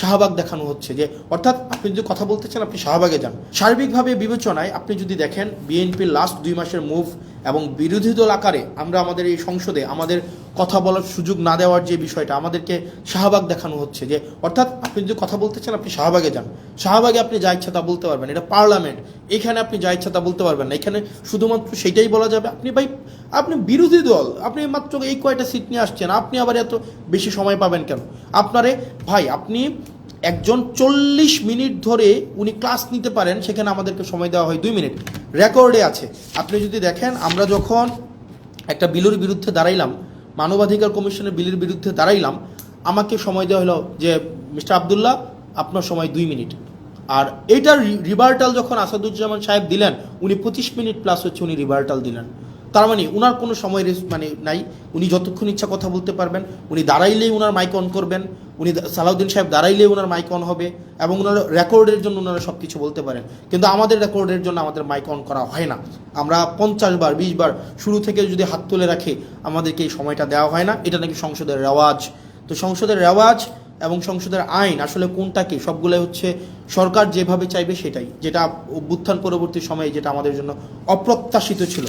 শাহবাগ দেখানো হচ্ছে যে অর্থাৎ আপনি যদি কথা বলতে চান আপনি শাহবাগে যান। সার্বিকভাবে বিবেচনায় আপনি যদি দেখেন বিএনপির লাস্ট 2 মাসের মুভ এবং বিরোধী দল আকারে আমরা আমাদের এই সংসদে আমাদের কথা বলার সুযোগ না দেওয়ার যে বিষয়টা আমাদেরকে শাহবাগ দেখানো হচ্ছে যে অর্থাৎ আপনি যদি কথা বলতে চান আপনি শাহবাগে যান। শাহবাগে আপনি যা ইচ্ছা তা বলতে পারবেন, এটা পার্লামেন্ট, এখানে আপনি যা ইচ্ছা তা বলতে পারবেন না। এখানে শুধুমাত্র সেটাই বলা যাবে আপনি বিরোধী দল, আপনি মাত্র এই কয়টা সিট নিয়ে আসছেন, আপনি আবার এত বেশি সময় পাবেন কেন? আপনারে ভাই আপনি একজন 40 মিনিট ধরে উনি ক্লাস নিতে পারেন, সেখানে আমাদেরকে সময় দেওয়া হয় 2 মিনিট, রেকর্ডে আছে। আপনি যদি দেখেন আমরা যখন একটা বিলের বিরুদ্ধে দাঁড়াইলাম, মানবাধিকার কমিশনের বিলের বিরুদ্ধে দাঁড়াইলাম, আমাকে সময় দেওয়া হলো যে মিস্টার আবদুল্লাহ আপনার সময় 2 মিনিট। আর এইটার রিভার্টাল যখন আসাদুজ্জামান সাহেব দিলেন উনি 25 মিনিট প্লাস হচ্ছে উনি রিভার্টাল দিলেন। তার মানে উনার কোনো সময় নাই, উনি যতক্ষণ ইচ্ছা কথা বলতে পারবেন। উনি দাঁড়াইলেই উনার মাইক অন করবেন, উনি সালাউদ্দিন সাহেব দাঁড়াইলেই উনার মাইক অন হবে এবং ওনার রেকর্ডের জন্য ওনারা সব কিছু বলতে পারেন। কিন্তু আমাদের রেকর্ডের জন্য আমাদের মাইক অন করা হয় না। আমরা 50 বার 20 বার শুরু থেকে যদি হাত তুলে রাখি আমাদেরকে এই সময়টা দেওয়া হয় না। এটা নাকি সংসদের রেওয়াজ। তো সংসদের রেওয়াজ এবং সংসদের আইন আসলে কোনটা কি, সবগুলোই হচ্ছে সরকার যেভাবে চাইবে সেটাই, যেটা অভ্যুত্থান পরবর্তী সময়ে যেটা আমাদের জন্য অপ্রত্যাশিত ছিল।